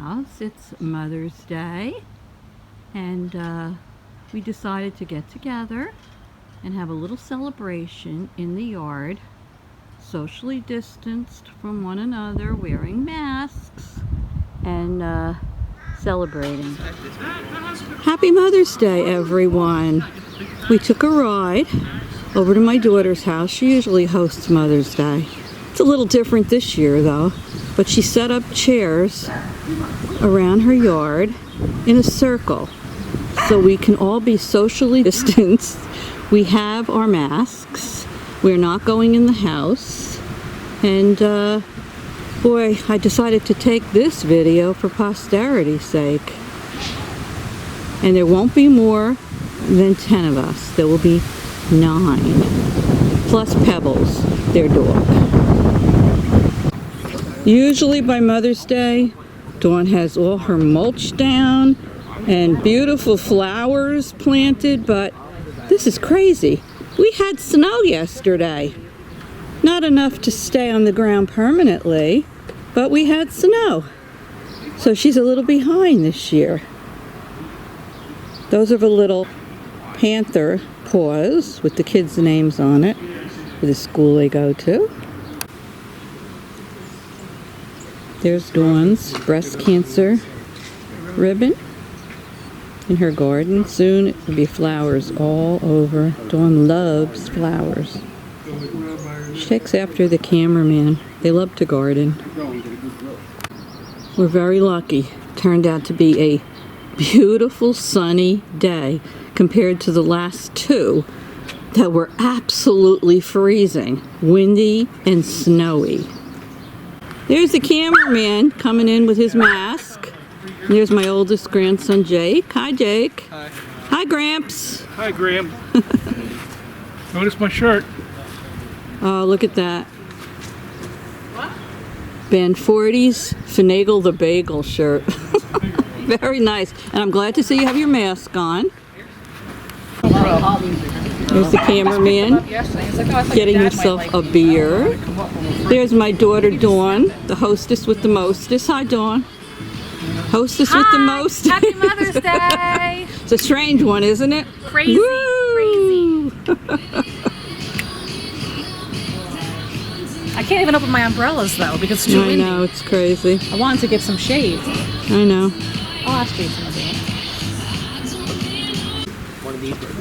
house. It's Mother's Day, and we decided to get together and have a little celebration in the yard, socially distanced from one another, wearing masks, and celebrating. Happy Mother's Day, everyone. We took a ride over to my daughter's house. She usually hosts Mother's Day. It's a little different this year though, but she set up chairs around her yard in a circle so we can all be socially distanced. We have our masks. We're not going in the house. And boy, I decided to take this video for posterity's sake. And there won't be more than 10 of us. There will be 9. Plus Pebbles, their dog. Usually by Mother's Day, Dawn has all her mulch down and beautiful flowers planted, but this is crazy. We had snow yesterday. Not enough to stay on the ground permanently, but we had snow. So she's a little behind this year. Those are the little panther paws with the kids' names on it for the school they go to. There's Dawn's breast cancer ribbon in her garden. Soon it will be flowers all over. Dawn loves flowers. She takes after the cameraman. They love to garden. We're very lucky. Turned out to be a beautiful sunny day compared to the last 2 that were absolutely freezing, windy and snowy. There's the cameraman coming in with his mask. There's my oldest grandson, Jake. Hi, Jake. Hi. Hi, Gramps. Hi, Graham. Notice my shirt. Oh, look at that. Band 40's Finagle the Bagel shirt. Very nice. And I'm glad to see you have your mask on. There's the cameraman getting himself a beer. There's my daughter Dawn, the hostess with the mostest. Hi, Dawn. Hostess with the most. Happy Mother's Day. It's a strange one, isn't it? Crazy. Woo! Crazy. I can't even open my umbrellas though because it's too windy. I know, it's crazy. I wanted to get some shade. I know. I'll ask Jason about it.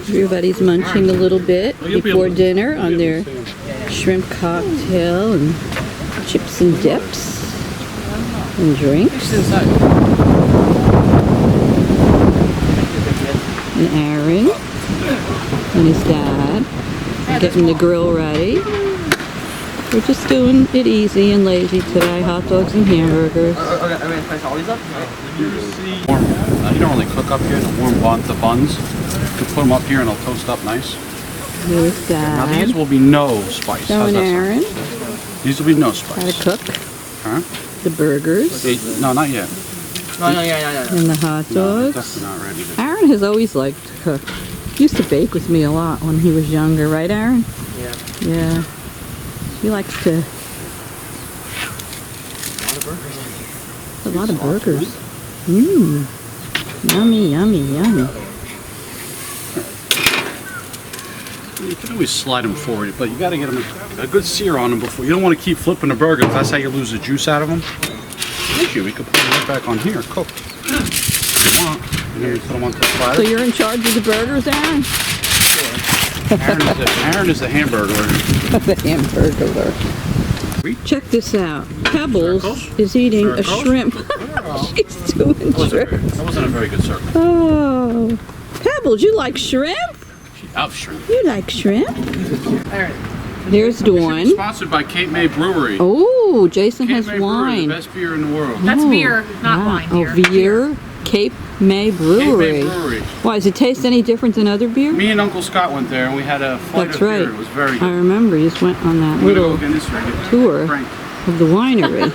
Everybody's munching a little bit before dinner on their shrimp cocktail and chips and dips and drinks. And Aaron and his dad are getting the grill ready. We're just doing it easy and lazy today. Hot dogs and hamburgers. You don't really cook up here. The warm buns. You put them up here and they'll toast up nice. Here's Dad. Now these will be no spice. Showing Aaron These will be no spice. how to cook Huh? the burgers No, not yet. and the hot No, dogs. definitely not ready to. Aaron has always liked to cook. He used to bake with me a lot when he was younger, right, Aaron? Yeah. Yeah. He likes to. A lot of burgers. Mmm. Yummy, yummy, yummy. You can always slide them forward, but you got to get them a good sear on them before. You don't want to keep flipping the burgers. That's how you lose the juice out of them. Thank you. We could put them right back on here, cooked. If you want. And then you put them onto the platter. So you're in charge of the burgers, Aaron? Aaron is the hamburger. The hamburger. Check this out. Pebbles is eating a shrimp. She's doing shrimp. That wasn't a very good circle. Oh, Pebbles, you like shrimp? She loves shrimp. You like shrimp? There's Dawn. Sponsored by Cape May Brewery. Oh, Jason Cape has May Brewery, wine. the best beer in the world. That's Oh, beer, not wow. wine. Oh, beer. Cape May Brewery. Cape May Brewery. Why, does it taste any different than other beer? Me and Uncle Scott went there and we had a flight That's of right. beer. It was very I good. remember you just went on that I'm gonna little go again this year. tour Frank. of the winery.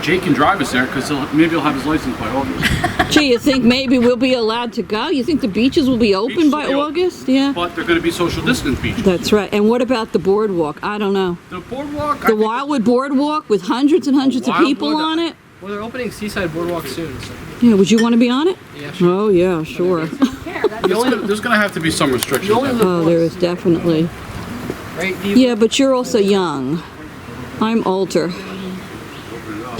Jake can drive us there because maybe he'll have his license by August. Gee, you think maybe we'll be allowed to go? You think the beaches will be open Beaches by will be open. August? Yeah. But they're going to be social distance beaches. That's right. And what about the boardwalk? I don't know. The boardwalk. The Wildwood Boardwalk with hundreds and hundreds of people on it? Well, they're opening Seaside Boardwalk soon. So. Yeah, would you want to be on it? Yeah, sure. Oh, yeah, sure. There's gonna have to be some restrictions. Oh, there is definitely. Right, Diva? Yeah, but you're also young. I'm older.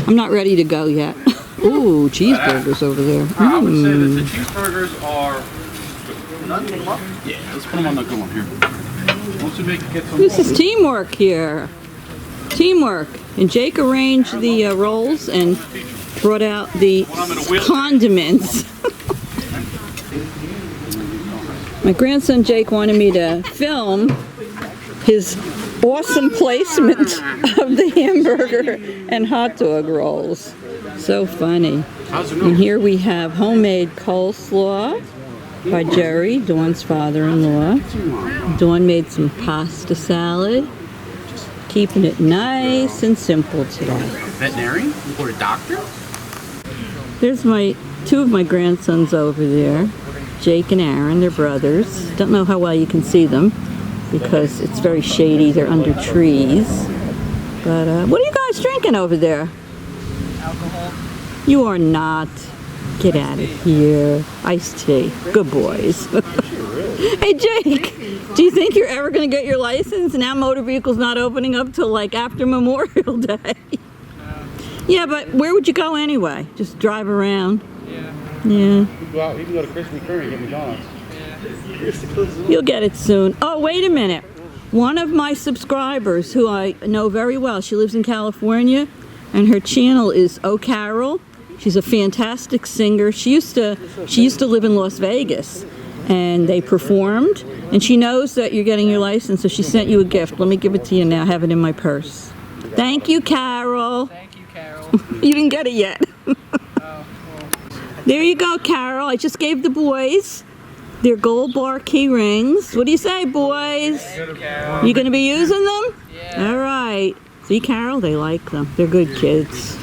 I'm not ready to go yet. Ooh, cheeseburgers over there. I would say that the cheeseburgers are. Yeah, let's put them on the good one here. Once we get some. This is teamwork here. Teamwork. And Jake arranged the rolls and brought out the condiments. My grandson Jake wanted me to film his awesome placement of the hamburger and hot dog rolls. So funny. And here we have homemade coleslaw by Jerry, Dawn's father-in-law. Dawn made some pasta salad. Keeping it nice and simple today. Veterinarian or a doctor? There's two of my grandsons over there, Jake and Aaron. They're brothers. Don't know how well you can see them because it's very shady. They're under trees. But what are you guys drinking over there? Alcohol. You are not. Get out of here. Iced tea. Good boys. Hey Jake, do you think you're ever going to get your license? Now motor vehicles not opening up till like after Memorial Day. Yeah, but where would you go anyway? Just drive around? Yeah. Yeah. You can go to Krispy Kreme and get McDonald's. Yeah. You'll get it soon. Oh, wait a minute. One of my subscribers who I know very well, she lives in California, and her channel is Oh Carol. She's a fantastic singer. She used to live in Las Vegas, and they performed, and she knows that you're getting your license, so she sent you a gift. Let me give it to you now. I have it in my purse. Thank you, Carol. Thank you, Carol. You didn't get it yet. Oh, well. There you go, Carol. I just gave the boys their gold bar key rings. What do you say, boys? You going to be using them? Yeah. All right. See, Carol, they like them. They're good kids.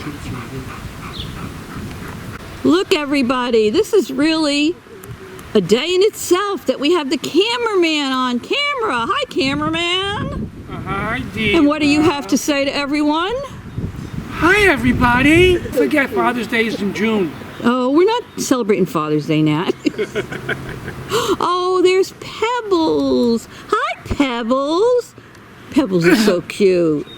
Look, everybody. This is really a day in itself that we have the cameraman on camera. Hi, cameraman. Hi, Diva. And what do you have to say to everyone? Hi, everybody. Forget Father's Day is in June. Oh, we're not celebrating Father's Day now. Oh, there's Pebbles. Hi, Pebbles. Pebbles is so cute.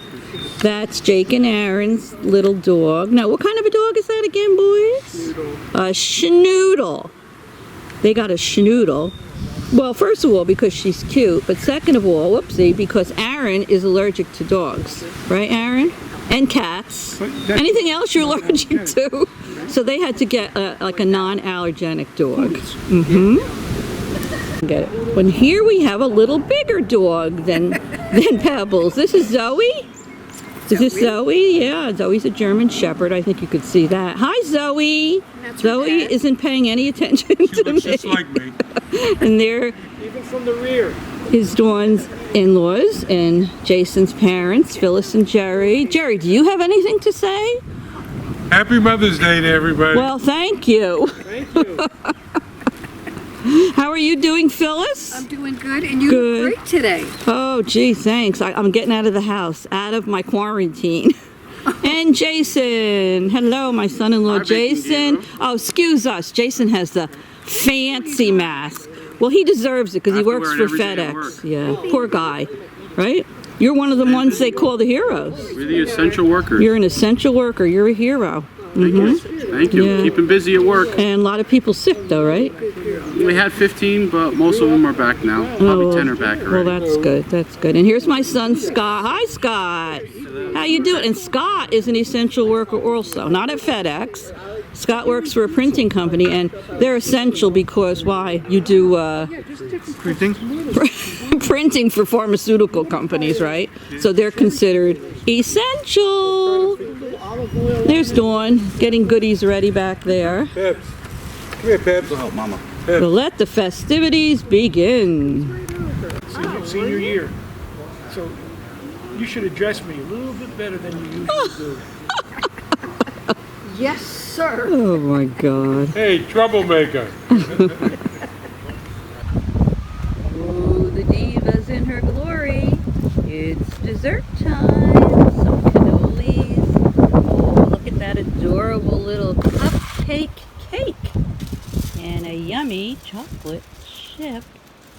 That's Jake and Aaron's little dog. Now, what kind of a dog is that again, boys? A schnoodle. They got a schnoodle. Well, first of all, because she's cute, but second of all, whoopsie, because Aaron is allergic to dogs. Right, Aaron? And cats. Anything else you're allergic to? So they had to get like a non-allergenic dog. Get it. But here we have a little bigger dog than Pebbles. This is Zoe. Is this Zoe? Yeah, Zoe's a German Shepherd. I think you could see that. Hi, Zoe. Zoe isn't paying any attention to me. Just like me. And there, Even from the rear. is Dawn's in-laws and Jason's parents, Phyllis and Jerry. Jerry, do you have anything to say? Happy Mother's Day to everybody. Well, thank you. Thank you. How are you doing, Phyllis? I'm doing good, and you Good. look great today. Oh, gee, thanks. I'm getting out of the house, out of my quarantine. And Jason. Hello, my son-in-law, Jason. Oh, excuse us. Jason has the fancy mask. Well, he deserves it because he works for FedEx. Yeah, poor guy, right? You're one of the ones they call the heroes. We're the essential workers. You're an essential worker. You're a hero. Thank you. Yeah. Keeping busy at work. And a lot of people sick, though, right? We had 15, but most of them are back now. Probably 10 are back already. Well, that's good. That's good. And here's my son, Scott. Hi, Scott. How you doing? And Scott is an essential worker also, not at FedEx. Scott works for a printing company, and they're essential because why? You do Printing? printing for pharmaceutical companies, right? So they're considered essential. There's Dawn getting goodies ready back there. Pebs. Come here, Pebs. Oh, Mama. So let the festivities begin. Senior year. So you should address me a little bit better than you usually do. Yes, sir. Oh my God. Hey, troublemaker. Oh, the diva's in her glory. It's dessert time. Some cannolis. Oh, look at that adorable yummy chocolate chip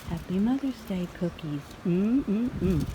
Happy Mother's Day cookies. Mm-mm-mm.